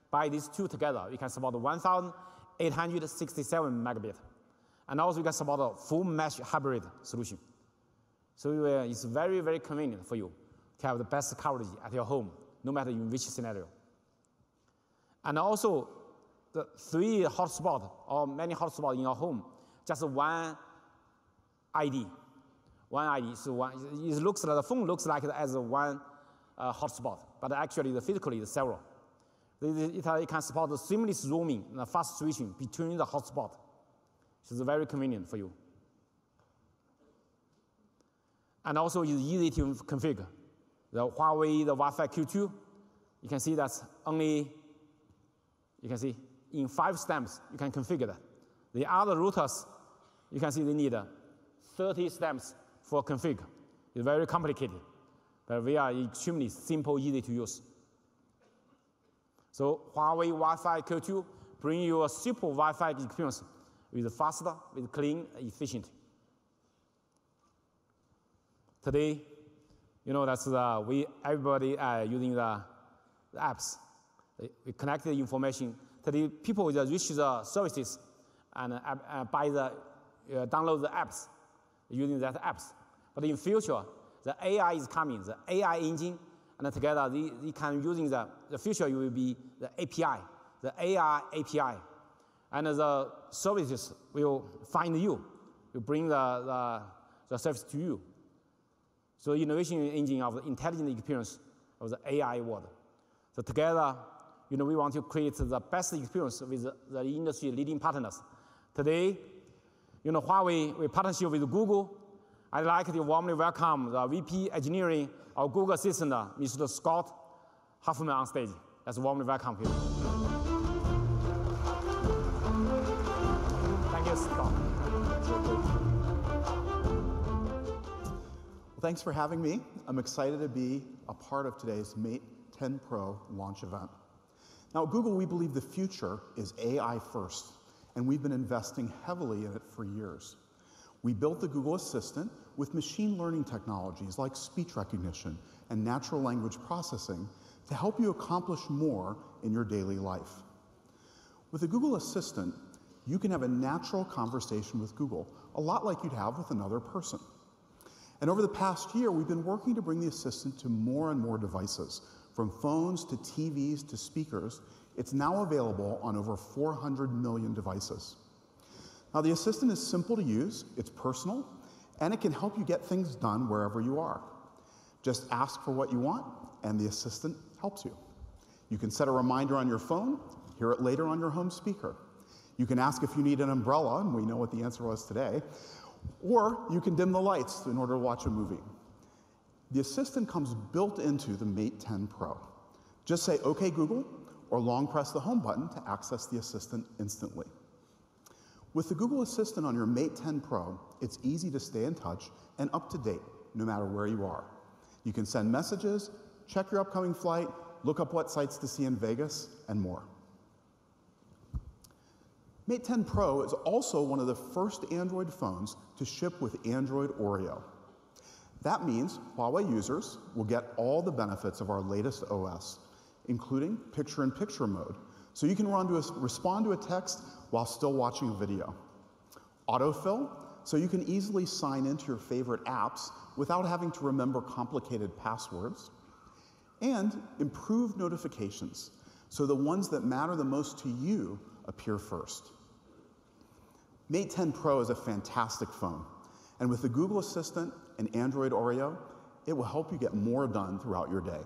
By these two together, we can support 1,867 megabit. And also, we can support a full mesh hybrid solution. So it's very, very convenient for you to have the best coverage at your home, no matter in which scenario. And also, the 3 hotspots or many hotspots in your home, just one ID. One ID. So it looks like the phone looks like it as one hotspot, but actually physically it's several. It can support the seamless roaming and fast switching between the hotspots. So it's very convenient for you. And also it's easy to configure. The Huawei, the Wi-Fi Q2, you can see that's only, you can see in 5 steps you can configure that. The other routers, you can see they need 30 steps for config. It's very complicated, but we are extremely simple, easy to use. So Huawei Wi-Fi Q2 bring you a super Wi-Fi experience with faster, with clean, efficient. Today, you know, that's everybody using the apps. We connect the information. Today, people just reach the services and download the apps using that apps. But in future, the AI is coming, the AI engine, and together they can using the future will be the API, the AI API, and the services will find you, will bring the service to you. So innovation engine of the intelligent experience of the AI world. So together, you know, we want to create the best experience with the industry leading partners. Today, you know, Huawei, we partnership with Google. I'd like to warmly welcome the VP Engineering of Google Assistant, Mr. Scott Huffman on stage. Let's warmly welcome him. Thank you, Scott. Well, thanks for having me. I'm excited to be a part of today's Mate 10 Pro launch event. Now, at Google, we believe the future is AI first, and we've been investing heavily in it for years. We built the Google Assistant with machine learning technologies like speech recognition and natural language processing to help you accomplish more in your daily life. With the Google Assistant, you can have a natural conversation with Google, a lot like you'd have with another person. And over the past year, we've been working to bring the Assistant to more and more devices, from phones to TVs to speakers. It's now available on over 400 million devices. Now, the Assistant is simple to use, it's personal, and it can help you get things done wherever you are. Just ask for what you want, and the Assistant helps you. You can set a reminder on your phone, hear it later on your home speaker. You can ask if you need an umbrella, and we know what the answer was today, or you can dim the lights in order to watch a movie. The Assistant comes built into the Mate 10 Pro. Just say, "OK, Google," or long press the home button to access the Assistant instantly. With the Google Assistant on your Mate 10 Pro, it's easy to stay in touch and up to date, no matter where you are. You can send messages, check your upcoming flight, look up what sights to see in Vegas, and more. Mate 10 Pro is also one of the first Android phones to ship with Android Oreo. That means Huawei users will get all the benefits of our latest OS, including picture-in-picture mode, so you can respond to a text while still watching a video. Autofill, so you can easily sign into your favorite apps without having to remember complicated passwords. And improved notifications, so the ones that matter the most to you appear first. Mate 10 Pro is a fantastic phone, and with the Google Assistant and Android Oreo, it will help you get more done throughout your day.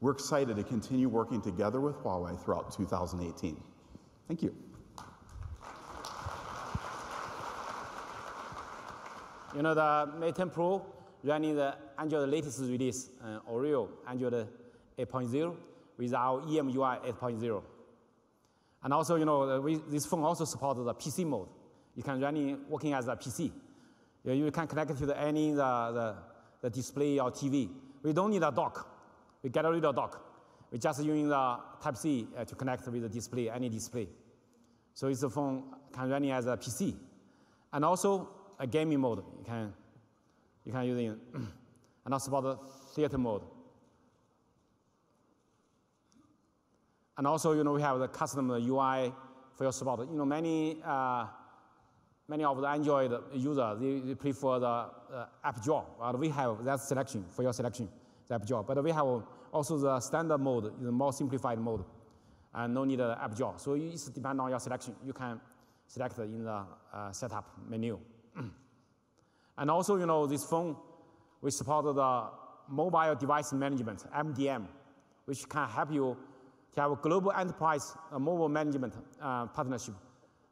We're excited to continue working together with Huawei throughout 2018. Thank you. You know, the Mate 10 Pro running the Android latest release, Oreo Android 8.0 with our EMUI 8.0. And also, you know, this phone also supports the PC mode. You can run it working as a PC. You can connect it to any the display or TV. We don't need a dock. We get rid of dock. We're just using the Type-C to connect with the display, any display. So it's a phone can run it as a PC. And also a gaming mode. You can use it, and also about the theater mode. And also, you know, we have the custom UI for your support. You know, many of the Android users, they prefer the app drawer. We have that selection for your selection, the app drawer. But we have also the standard mode, the more simplified mode. and no need an app drawer. So it's depend on your selection. You can select in the setup menu. And also, you know, this phone, we support the mobile device management, MDM, which can help you to have a global enterprise mobile management partnership.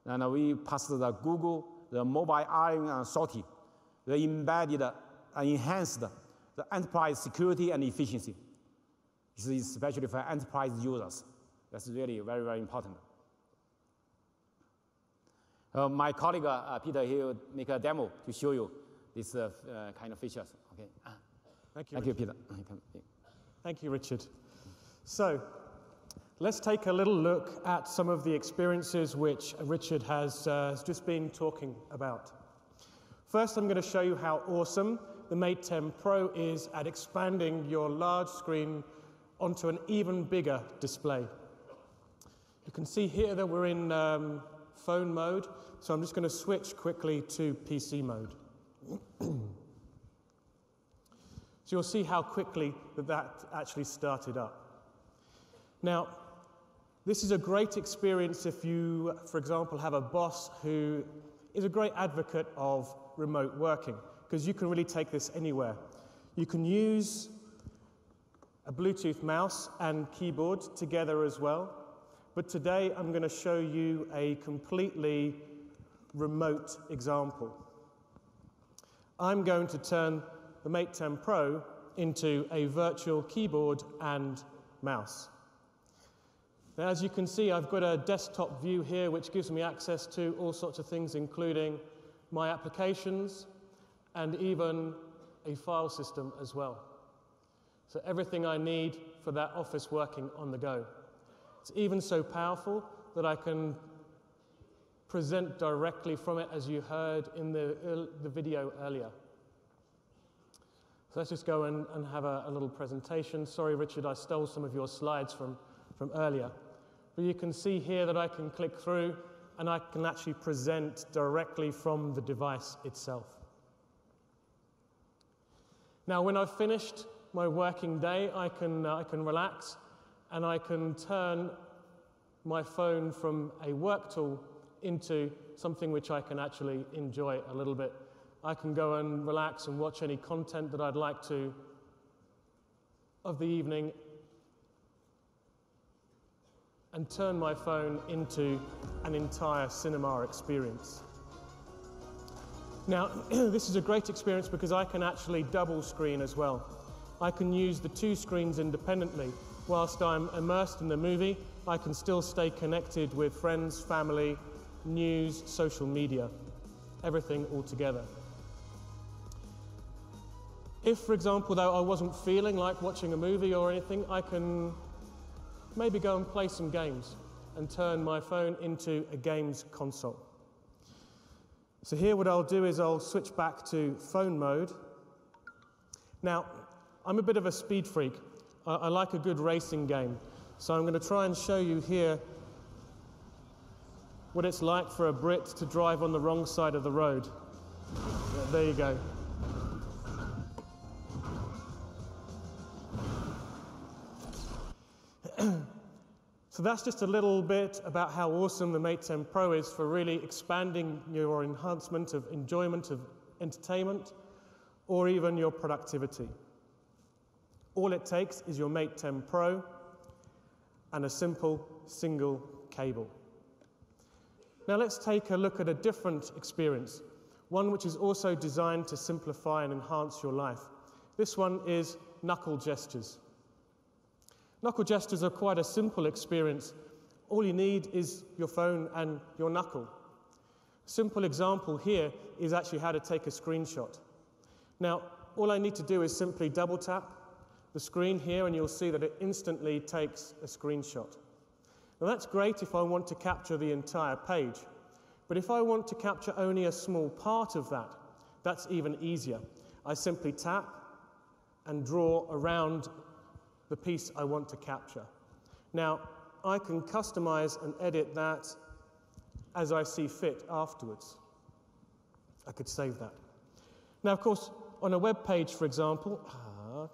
And we passed the Google, the mobile iron and salty, the embedded, enhanced the enterprise security and efficiency. This is especially for enterprise users. That's really very, very important. My colleague, Peter, he will make a demo to show you this kind of features. Okay. Thank you, Peter. Thank you, Richard. So, let's take a little look at some of the experiences which Richard has just been talking about. First, I'm going to show you how awesome the Mate 10 Pro is at expanding your large screen onto an even bigger display. You can see here that we're in phone mode, so I'm just going to switch quickly to PC mode. So you'll see how quickly that actually started up. Now, this is a great experience if you, for example, have a boss who is a great advocate of remote working, because you can really take this anywhere. You can use a Bluetooth mouse and keyboard together as well, but today I'm going to show you a completely remote example. I'm going to turn the Mate 10 Pro into a virtual keyboard and mouse. Now, as you can see, I've got a desktop view here which gives me access to all sorts of things, including my applications and even a file system as well. So everything I need for that office working on the go. It's even so powerful that I can present directly from it, as you heard in the video earlier. So let's just go and have a little presentation. Sorry, Richard, I stole some of your slides from earlier. But you can see here that I can click through and I can actually present directly from the device itself. Now, when I've finished my working day, I can relax and I can turn my phone from a work tool into something which I can actually enjoy a little bit. I can go and relax and watch any content that I'd like to of the evening and turn my phone into an entire cinema experience. Now, this is a great experience because I can actually double screen as well. I can use the two screens independently. Whilst I'm immersed in the movie, I can still stay connected with friends, family, news, social media, everything all together. If, for example, though, I wasn't feeling like watching a movie or anything, I can maybe go and play some games and turn my phone into a games console. So here what I'll do is I'll switch back to phone mode. Now, I'm a bit of a speed freak. I like a good racing game. So I'm going to try and show you here what it's like for a Brit to drive on the wrong side of the road. There you go. So that's just a little bit about how awesome the Mate 10 Pro is for really expanding your enhancement of enjoyment of entertainment or even your productivity. All it takes is your Mate 10 Pro and a simple single cable. Now let's take a look at a different experience, one which is also designed to simplify and enhance your life. This one is knuckle gestures. Knuckle gestures are quite a simple experience. All you need is your phone and your knuckle. A simple example here is actually how to take a screenshot. Now, all I need to do is simply double tap the screen here and you'll see that it instantly takes a screenshot. Now that's great if I want to capture the entire page, but if I want to capture only a small part of that, that's even easier. I simply tap and draw around the piece I want to capture. Now, I can customize and edit that as I see fit afterwards. I could save that. Now, of course, on a web page, for example,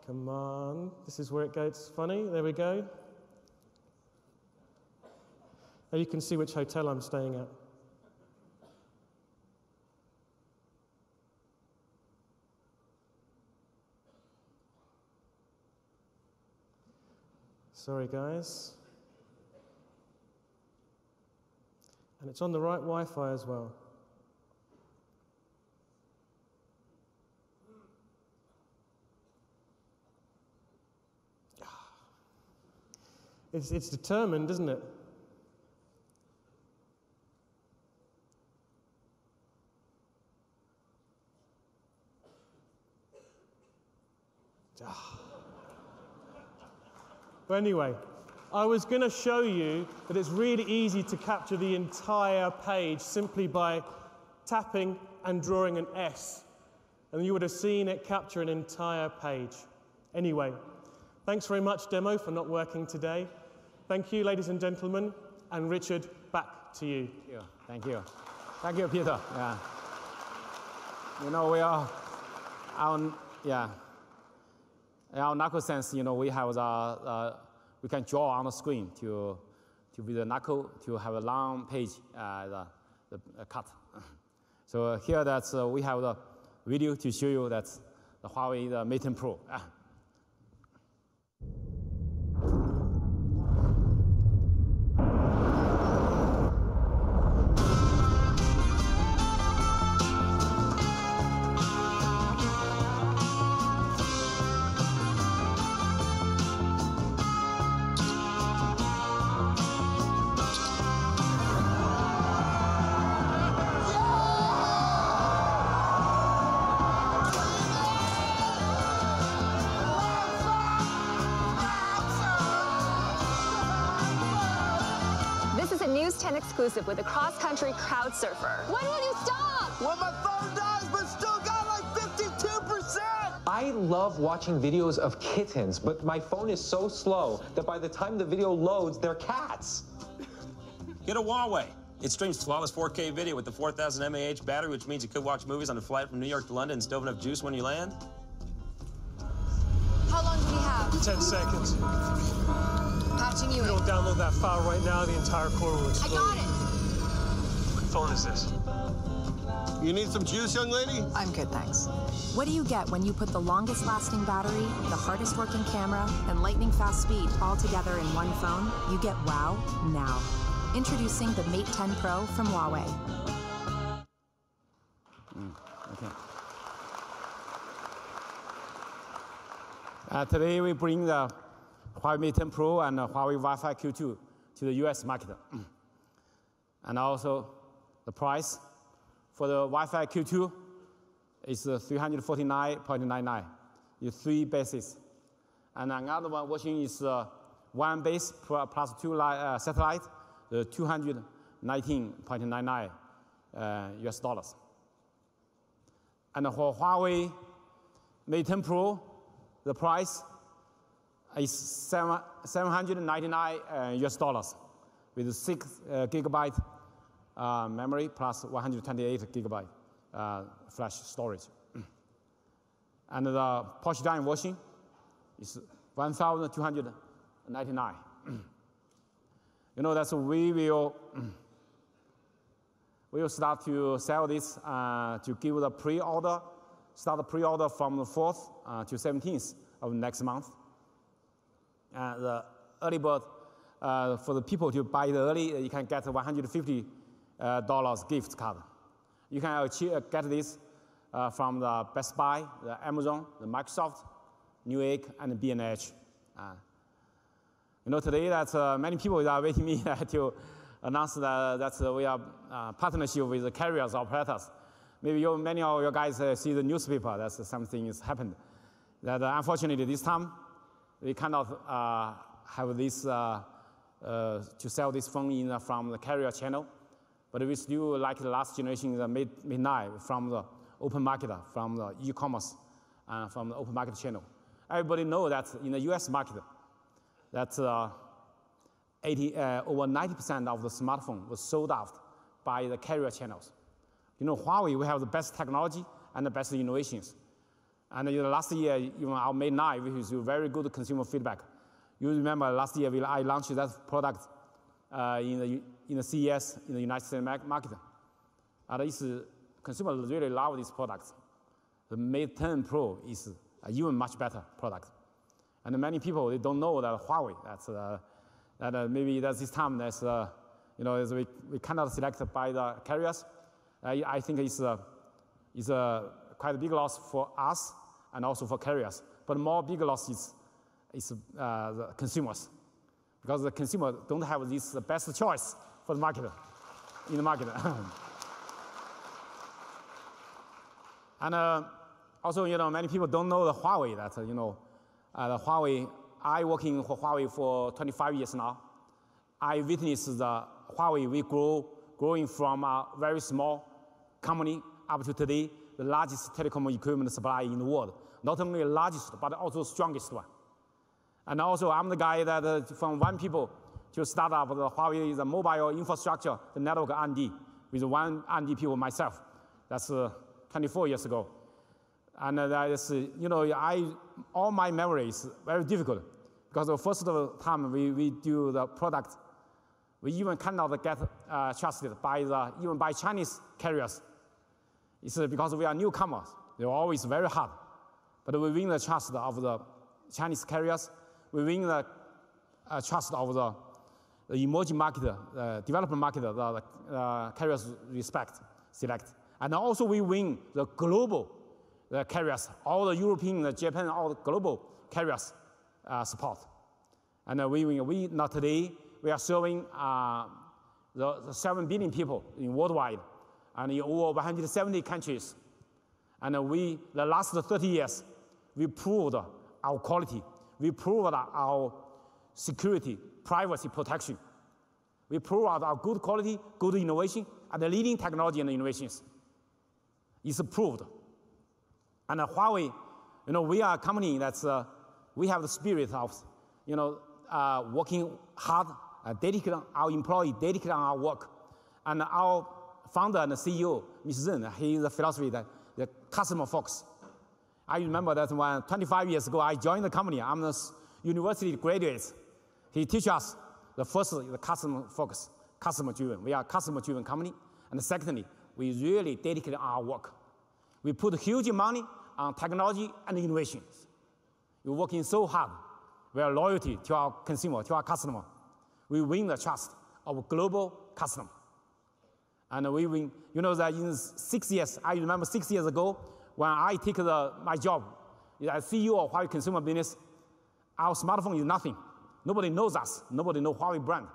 come on, this is where it gets funny, there we go. And you can see which hotel I'm staying at. Sorry, guys. And it's on the right Wi-Fi as well. It's determined, isn't it? But anyway, I was going to show you that it's really easy to capture the entire page simply by tapping and drawing an S. And you would have seen it capture an entire page. Anyway, thanks very much, Demo, for not working today. Thank you, ladies and gentlemen. And Richard, back to you. Thank you. Thank you, Peter. Yeah. You know, we are on, yeah. In our knuckle sense, you know, we have we can draw on the screen with the knuckle to have a long page the cut. So here we have the video to show you that's the Huawei Mate 10 Pro. Exclusive with a cross-country crowd surfer. When will you stop? When my phone dies, but still got like 52%! I love watching videos of kittens, but my phone is so slow that by the time the video loads, they're cats. Get a Huawei. It streams flawless 4K video with the 4000 mAh battery, which means you could watch movies on a flight from New York to London and still have enough juice when you land. How long do we have? 10 seconds. Patching you in. If you don't download that file right now, the entire core will explode. I got it. What phone is this? You need some juice, young lady? I'm good, thanks. What do you get when you put the longest lasting battery, the hardest working camera, and lightning fast speed all together in one phone? You get wow now. Introducing the Mate 10 Pro from Huawei. Okay. Today we bring the Huawei Mate 10 Pro and Huawei Wi-Fi Q2 to the US market. And also the price for the Wi-Fi Q2 is $349.99. It's 3 bases. And another one version is 1 base plus 2 satellite, the $219.99 US dollars. And for Huawei Mate 10 Pro, the price is $799 US dollars with 6 gigabyte memory plus 128 gigabyte flash storage. And the push down version is $1,299. You know, that's we will start to sell this to give the pre-order, start the pre-order from the 4th to 17th of next month. The early bird, for the people to buy it early, you can get $150 gift card. You can get this from the Best Buy, the Amazon, the Microsoft, Newegg, and B&H. You know, today that many people are waiting me to announce that we are partnership with the carriers operators. Maybe many of you guys see the newspaper that something has happened. That unfortunately this time we cannot have this to sell this phone from the carrier channel, but we still like the last generation, the Mate 9 from the open market, from the e-commerce, from the open market channel. Everybody knows that in the US market, that over 90% of the smartphone was sold out by the carrier channels. You know, Huawei, we have the best technology and the best innovations. And last year, even our Mate 9, which is very good consumer feedback. You remember last year I launched that product in the CES in the United States market. And consumers really love this product. The Mate 10 Pro is an even much better product. And many people, they don't know that Huawei, maybe that's this time that's, we cannot select by the carriers. I think it's quite a big loss for us and also for carriers. But more big loss is the consumers, because the consumer don't have this best choice for the market, in the market. And also, many people don't know the Huawei. That the Huawei. I working for Huawei for 25 years now. I witnessed the Huawei we growing from a very small company up to today, the largest telecom equipment supplier in the world. Not only the largest, but also the strongest one. And also, I'm the guy that from one people to start up the Huawei, the mobile infrastructure, the network R&D, with one R&D people myself. That's 24 years ago. And that is, all my memory is very difficult, because the first time we do the product, we even cannot get trusted even by Chinese carriers. It's because we are newcomers. They're always very hard. But we win the trust of the Chinese carriers. We win the trust of the emerging market, developing market, the carriers select. And also we win the global carriers, all the European, the Japan, all the global carriers support. And we win. Not today, we are serving the 7 billion people worldwide and in over 170 countries. And the last 30 years, we proved our quality. We proved our security, privacy protection. We proved our good quality, good innovation, and the leading technology and innovations. It's proved. And Huawei, we are a company that's, we have the spirit of, working hard, dedicated our employee, dedicated on our work. And our founder and CEO, Mr. Zheng, he is a philosophy that the customer focus. I remember that when 25 years ago, I joined the company. I'm a university graduate. He teaches us the first, the customer focus, customer driven. We are a customer driven company. And secondly, we really dedicated our work. We put huge money on technology and innovations. We're working so hard. We are loyalty to our consumer, to our customer. We win the trust of global customer. And we win, that in 6 years, I remember 6 years ago, when I take my job as CEO of Huawei Consumer Business, our smartphone is nothing. Nobody knows us. Nobody knows Huawei brand.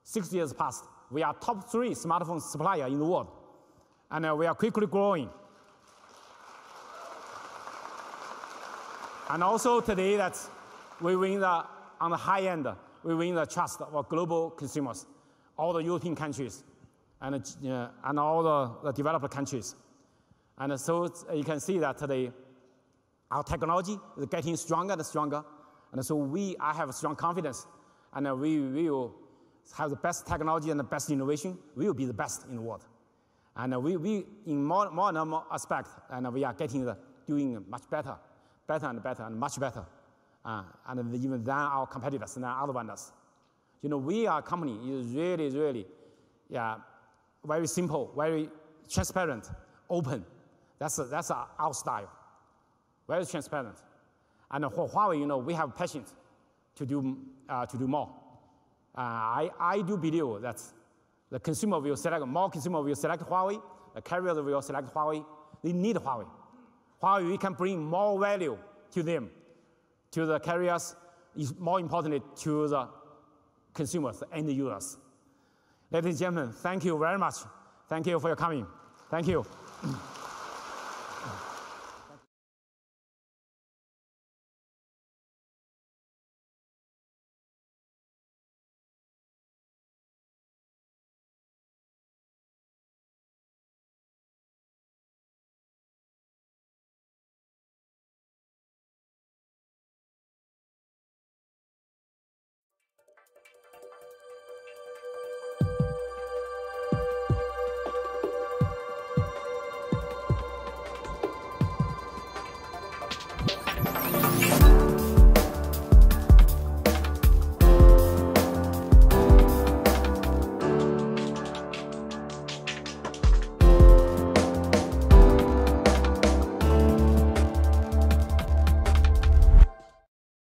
6 years passed. We are top 3 smartphone supplier in the world. And we are quickly growing. And also today, that we win on the high end, we win the trust of our global consumers, all the European countries, and all the developed countries. And so you can see that today, our technology is getting stronger and stronger. And so I have strong confidence, and we will have the best technology and the best innovation. We will be the best in the world. And we in more and more aspects, and we are doing much better and better and much better, and even than our competitors and other vendors. We are a company is really, really, very simple, very transparent, open. That's our style. Very transparent. And for Huawei, we have patience to do more. I do believe that the consumer will select, more consumer will select Huawei, the carriers will select Huawei. They need Huawei. Huawei, we can bring more value to them, to the carriers, is more importantly to the consumers and the users. Ladies and gentlemen, thank you very much. Thank you for your coming. Thank you.